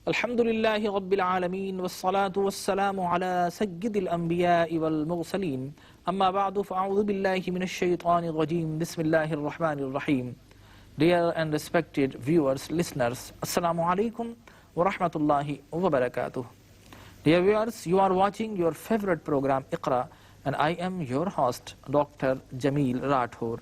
अल्हम्दुलिल्लाहि रब्बिल आलमीन वस्सलातु वस्सलामु अला सय्यिदिल अंबियाइ वल मुरसलीन अम्मा बअदु फ़अऊज़ु बिल्लाहि मिनश शैतानिर रजीम बिस्मिल्लाहिर रहमानिर रहीम। Dear and respected viewers, listeners, Assalamu alaikum wa rahmatullahi wa barakatuh. Dear viewers, you are watching your favorite program Iqra, and I am your host Dr. Jameel Rathore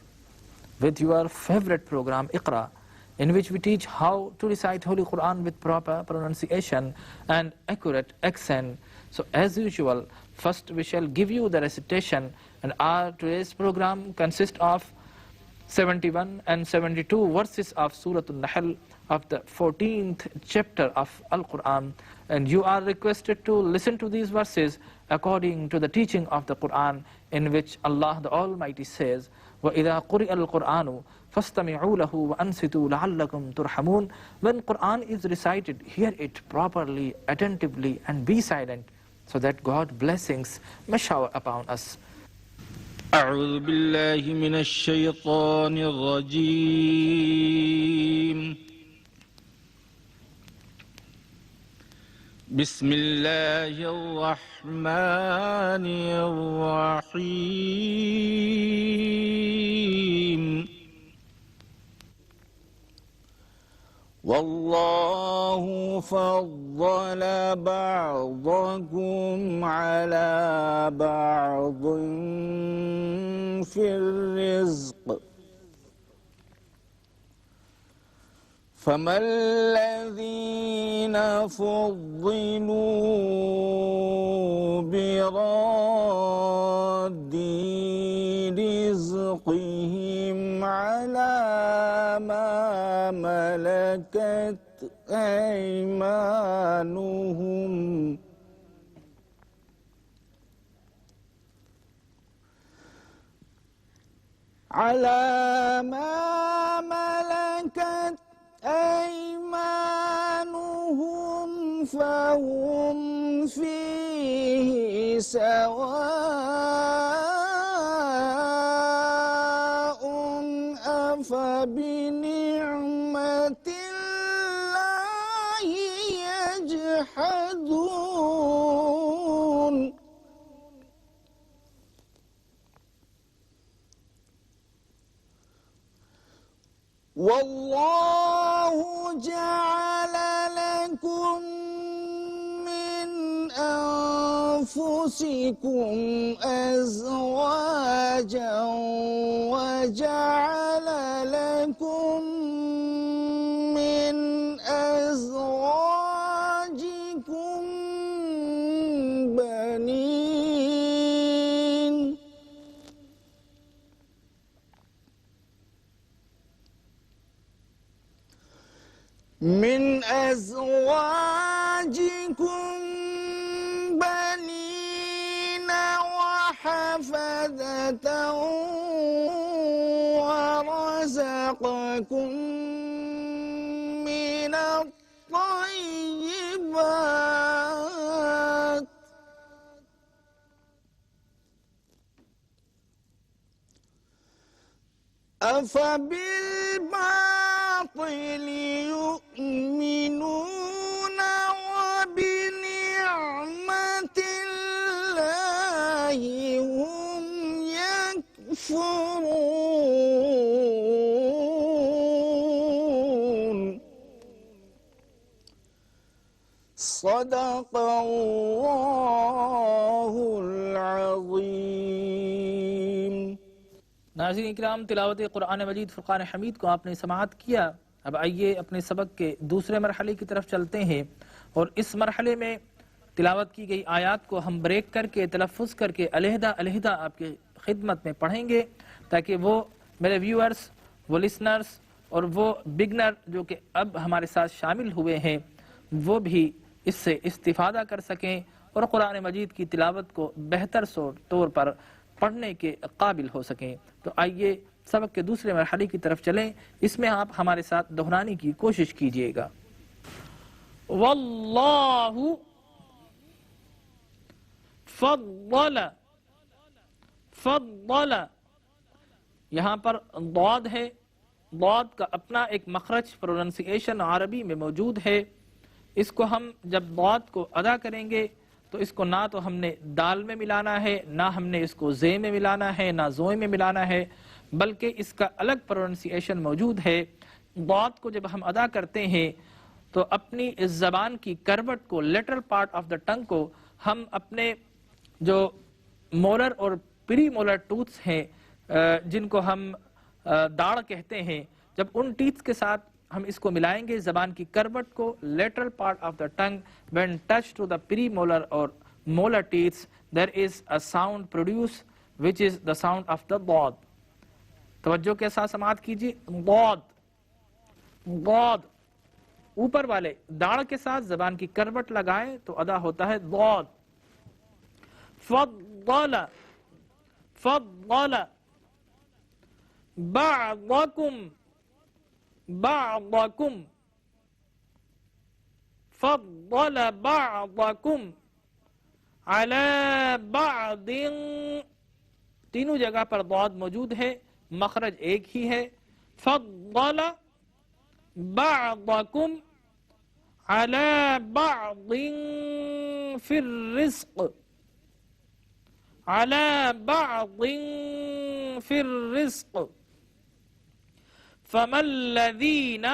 with your favorite program Iqra, in which we teach how to recite Holy Quran with proper pronunciation and accurate accent. So as usual, first we shall give you the recitation, and our today's program consists of 71 and 72 verses of Surah An-Nahl of the 14th chapter of Al-Quran, and you are requested to listen to these verses according to the teaching of the Quran, in which Allah the Almighty says, وَإِذَا قُرِئَ الْقُرْآنُ فَاسْتَمِعُوا لَهُ وَأَنْصِتُوا لَعَلَّكُمْ تُرْحَمُونَ. When Quran is recited, hear it properly, attentively, and be silent, so that God's blessings may shower upon us. أعوذ بالله من الشيطان الرجيم. بسم الله الرحمن الرحيم. والله فضل بعضكم على بعض في الرزق، فما الذين فضلوا براد رزقهم على ما ملكت أيمانهم، فهم فيه سواء، أفبنعمة الله يجحدون. والله جعل لكم من أنفسكم أزواجا وجعل لكم من أزواجكم بنين، وحفدة ورزقكم من الطيبات، أفبالباطل يؤمنون وبنعمة الله هم يكفرون. صدق الله العظيم. नाज़रीन इकराम, तिलावत कुरान मजीद फ़ुरक़ान हमीद को आपने समाअत किया। अब आइए अपने सबक के दूसरे मरहले की तरफ चलते हैं, और इस मरहले में तिलावत की गई आयत को हम ब्रेक करके तलफ़्फ़ुज़ करके अलहदा अलहदा आपकी खिदमत में पढ़ेंगे, ताकि वो मेरे व्यूअर्स, वो लिसनर्स और वो बिगनर जो कि अब हमारे साथ शामिल हुए हैं, वो भी इससे इस्तिफ़ादा कर सकें और कुरान मजीद की तिलावत को बेहतर तौर पर पढ़ने के काबिल हो सकें। तो आइए सबक के दूसरे मरहले की तरफ चलें। इसमें आप हमारे साथ दोहराने की कोशिश कीजिएगा। वल्लाहु फद्दल, फद्दल यहाँ पर दौद है, दौद का अपना एक मखरज प्रोनंसिएशन अरबी में मौजूद है। इसको हम जब दौत को अदा करेंगे तो इसको ना तो हमने दाल में मिलाना है, ना हमने इसको जे में मिलाना है, ना जोए में मिलाना है, बल्कि इसका अलग प्रोनाउंसिएशन मौजूद है। दौत को जब हम अदा करते हैं तो अपनी इस जबान की करवट को, लेटरल पार्ट ऑफ द टंग को, हम अपने जो मोलर और प्री मोलर टूथ्स हैं जिनको हम दाढ़ कहते हैं, जब उन टीथ्स के साथ हम इसको मिलाएंगे, जबान की करवट को, lateral part of the tongue when touch to the premolar और molar teeths, there is a sound produce which is the sound of the दौद। तवज्जो के साथ समाअत कीजिए, दौद, दौद। ऊपर वाले दाढ़ के साथ जबान की करवट लगाएं तो अदा होता है दौद। फद्दल, फद्दल, बअदकुम, बअदकुम, फद्दल बअदकुम अला बअदिन। तीनों जगह पर दौद मौजूद है, मखरज एक ही है। फद्दल बअदकुम अला बअदिन फिर रिज़्क़, अला बअदिन फिर रिज़्क़। फमल्लज़ीन,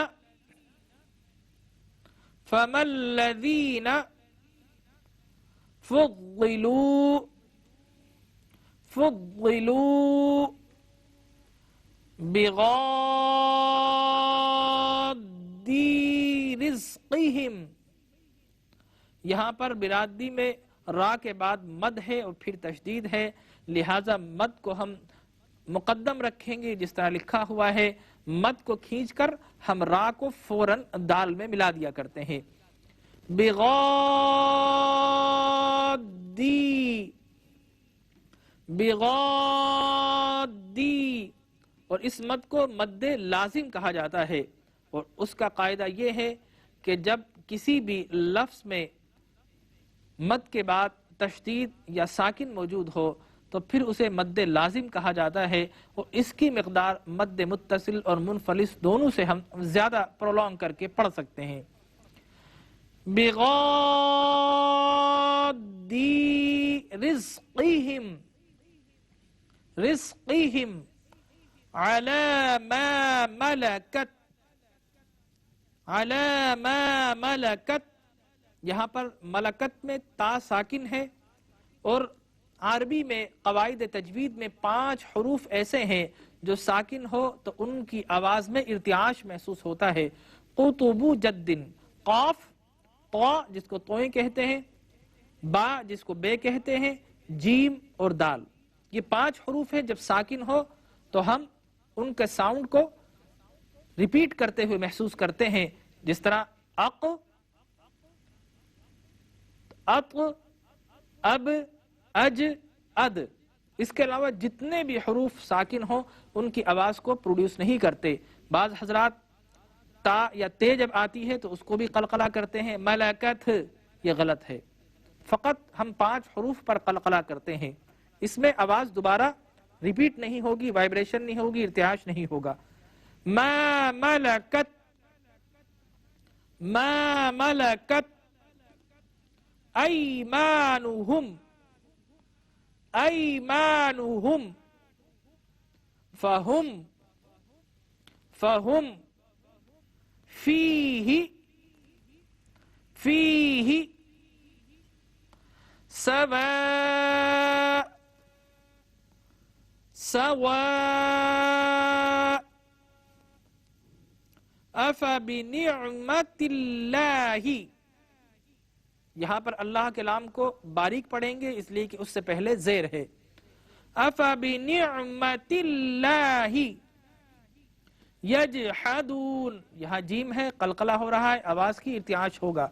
फमल्लज़ीन फुद्दिलू, फुद्दिलू बिग़ाद्दी रिज़्क़िहिम। यहाँ पर बिरादी में रा के बाद मद है और फिर तशदीद है, लिहाजा मद को हम मुकद्दम रखेंगे जिस तरह लिखा हुआ है। मद को खींचकर हम रा को फौरन दाल में मिला दिया करते हैं। बिग़ाद्दी, बिग़ाद्दी। और इस मद को मद्दे लाजिम कहा जाता है, और उसका कायदा यह है कि जब किसी भी लफ्ज में मद के बाद तशदीद या साकिन मौजूद हो तो फिर उसे मद्दे लाजिम कहा जाता है, और इसकी मिकदार मद्दे मुत्तसिल और मुनफलिस दोनों से हम ज्यादा प्रोलॉन्ग करके पढ़ सकते हैं। बिग़ाद्दी रिज़्क़िहिम, रिज़्क़िहिम अला मा मलकत, अला मा मलकत। यहाँ पर मलकत में ता साकिन है, और अरबी में कवायद तजवीद में 5 हरूफ ऐसे हैं जो साकिन हो तो उनकी आवाज में इर्तियाश महसूस होता है। कुतुबु जद्दिन, काफ, तौ जिसको तोए कहते हैं, बा जिसको बे कहते हैं, जीम और दाल, ये 5 हरूफ हैं। जब साकिन हो तो हम उनके साउंड को रिपीट करते हुए महसूस करते हैं, जिस तरह अक, अत, अब, अज, अद। इसके अलावा जितने भी हरूफ साकिन हो उनकी आवाज को प्रोड्यूस नहीं करते। बाज हजरात ता या ते जब आती है तो उसको भी कलकला करते हैं। मलकत, ये गलत है, फकत हम 5 हरूफ पर कलकला करते हैं। इसमें आवाज दोबारा रिपीट नहीं होगी, वाइब्रेशन नहीं होगी, इर्तियाश नहीं होगा। मा मलकत, मा मलकत ऐमानुहुम, ऐमानुहुम, फहुम, फहुम फीही, फीही सवा, सवा अफबिनिअमतिल्लाहि। यहां पर अल्लाह के लाम को बारीक पढ़ेंगे इसलिए कि उससे पहले जेर है। अफबिनिअमतिल्लाहि यजहदून, यहां जीम है, कलकला हो रहा है, आवाज की इर्तियाश होगा।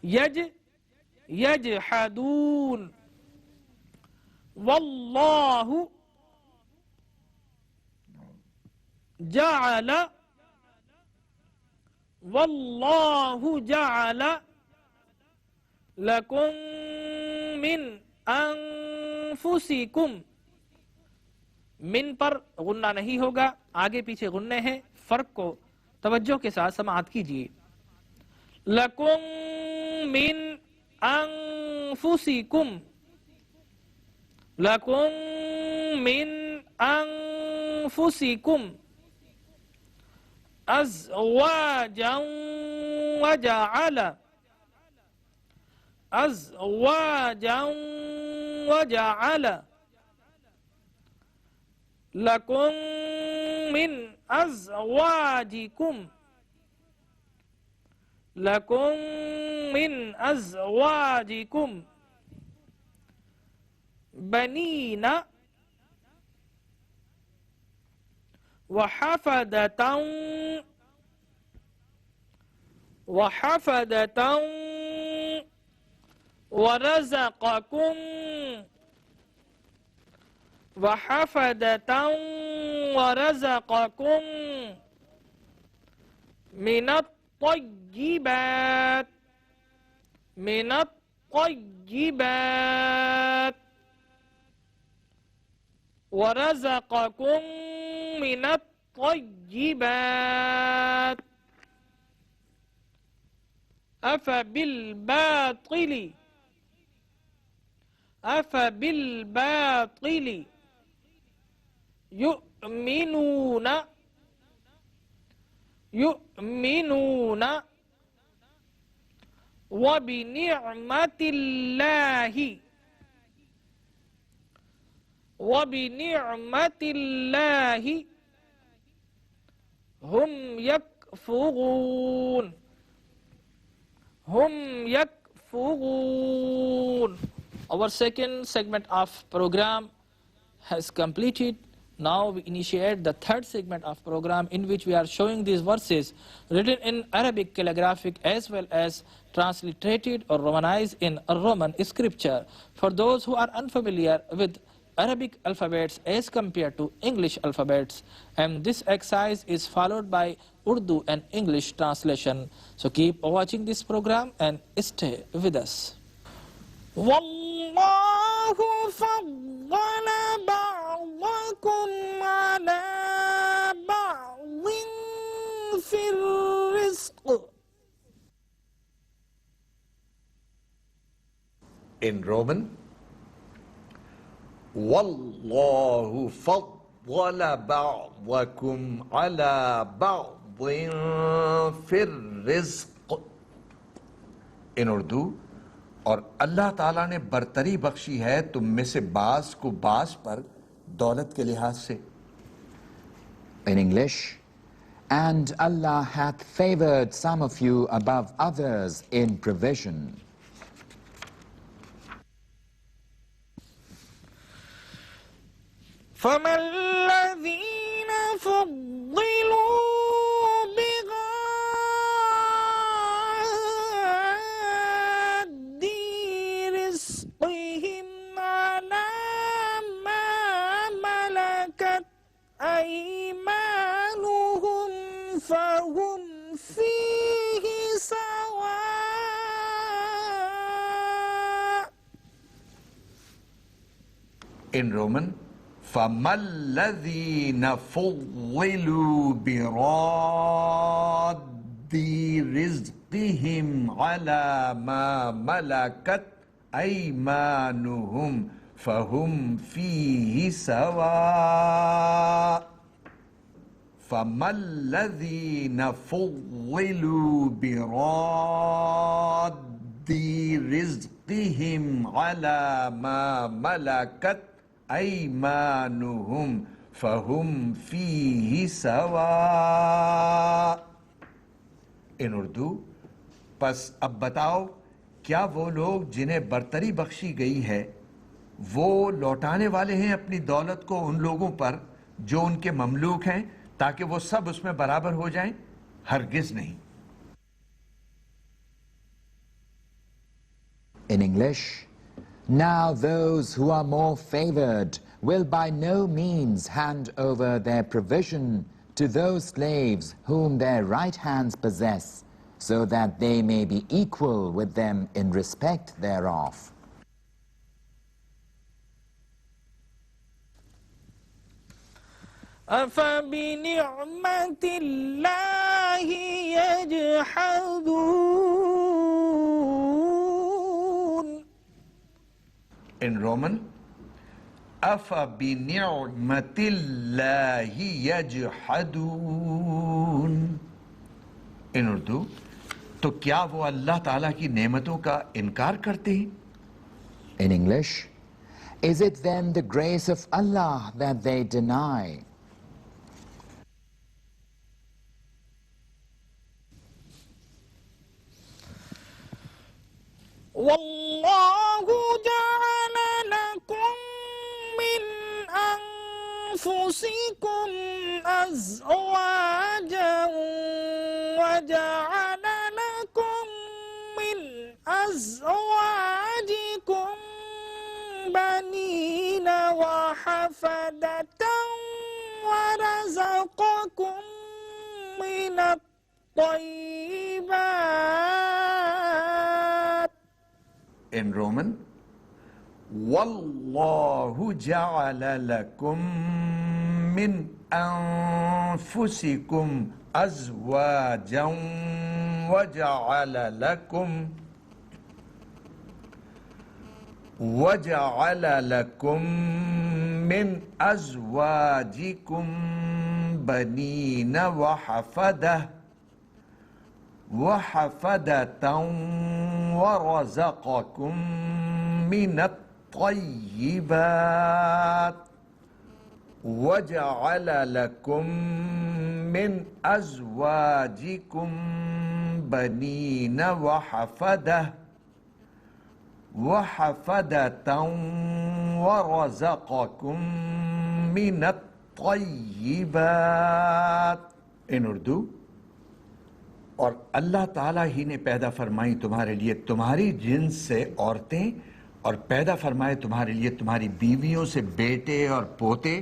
यज, यजहदून। वल्लाहु जअल, वल्लाहु जअल लकुम मिन अनफुसिकुम। मिन पर गुन्ना नहीं होगा, आगे पीछे गुन्ने हैं, फर्क को तवज्जो के साथ समाअत कीजिए। लकुम मिन अंफुसिकुम लकुम मिन अंफुसिकुम अज़वाजन वजअल अज़वाजन वजअल लकुम मिन अज़वाजिकुम लकुम मिन अज़वाजिकुम बनीना वहफदतन वहफदतन वरज़क़कुम वहफदतन वरज़क़कुम मिनत तय्यिबात मिनत तय्यिबात वरज़क़कुम मिनत तय्यिबात अफ़बिलबातिल युमिनून वबिनिअमतिल्लाहि हुम यकफुरून Our second segment of program has completed. Now we initiate the third segment of program in which we are showing these verses written in Arabic calligraphic as well as transliterated or romanized in Roman scripture. For those who are unfamiliar with Arabic alphabets as compared to English alphabets, and this exercise is followed by Urdu and English translation. So keep watching this program and stay with us. والله فضل بعضكم على بعض في الرزق. In Roman, والله فضل بعضكم على بعض في الرزق. In Urdu, और अल्लाह ताला ने बरतरी बख्शी है तुम में से बास को बास पर दौलत के लिहाज से. In English, and Allah hath favored some of you above others in provision. فما الذين فضلوا أيمانهم فهم فيه سواء. In Roman, فَمَا الَّذِينَ فُضِّلُوا بِرَادِّ رِزْقِهِمْ عَلَى مَا مَلَكَتْ أَيْمَانُهُمْ فهم فيه سواء. فما الذين فضلوا براد رزقهم على ما ملكت أيمانهم فهم فيه سواء. In Urdu, बस अब बताओ क्या वो लोग जिन्हें बरतरी बख्शी गई है वो लौटाने वाले हैं अपनी दौलत को उन लोगों पर जो उनके ममलूक हैं ताकि वो सब उसमें बराबर हो जाएं? हरगिज नहीं. In English, now those who are more favored will by no means hand over their provision to those slaves whom their right hands possess, so that they may be equal with them in respect thereof. أفبنعمة الله يجحدون In Roman, afa bi ni'matillahi yajhadun. In Urdu, तो क्या वो अल्लाह ताला की नेमतों का इनकार करते हैं? In English, is it then the grace of Allah that they deny? والله جعل لكم من أنفسكم أزواجا وجعل لكم من أزواجكم بنين وحفدة ورزقكم من الطيبات. In Roman, Wallahu ja'ala lakum min anfusikum azwajan wa ja'ala lakum min azwajikum banina wa hafadatan ورزقكم من الطيبات وجعل لكم من أزواجكم بنين وحفدة ورزقكم من الطيبات. In Urdu, और अल्लाह ताला ही ने पैदा फरमाई तुम्हारे लिए तुम्हारी जिन्स से औरतें और पैदा फरमाए तुम्हारे लिए तुम्हारी बीवियों से बेटे और पोते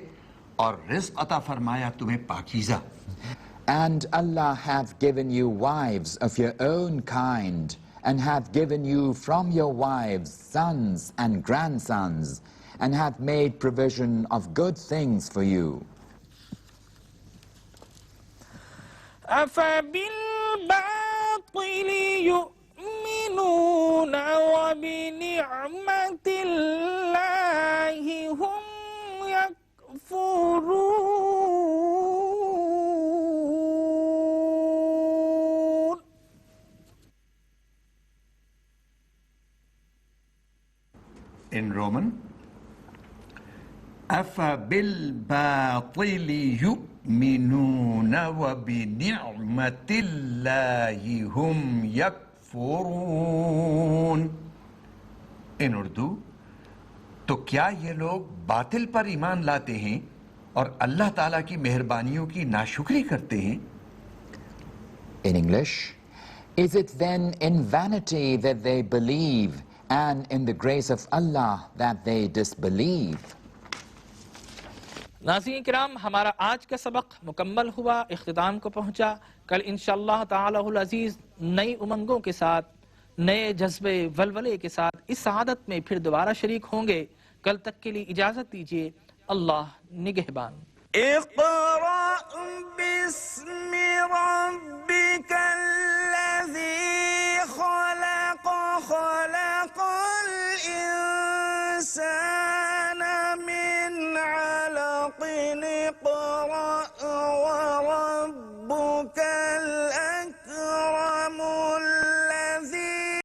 और रिज़्क़ अता फरमाया तुम्हें Pakeezah. And Allah hath given you wives of your own kind, and hath given you from your wives sons and grandsons, and hath made provision of good things for you. أفبالباطل يؤمنون وبنعمة الله هم يكفرون. In Roman, أفبالباطل يؤمنون وبنعمة الله هم يكفرون. In Urdu, तो क्या ये लोग बातिल पर ईमान लाते हैं और अल्लाह ताला की मेहरबानियों की नाशुक्री करते हैं? In English, is it then in vanity that they believe, and in the grace of Allah that they disbelieve? नाज़रीन किराम, हमारा आज का सबक मुकम्मल हुआ, इख्तिताम को पहुंचा. कल इंशाअल्लाह ताआलाहुल अज़ीज़ नई उमंगों के साथ, नए जज्बे वलवले के साथ इस आदत में फिर दोबारा शरीक होंगे. कल तक के लिए इजाज़त दीजिए. अल्लाह निगहबान. اقرأ باسم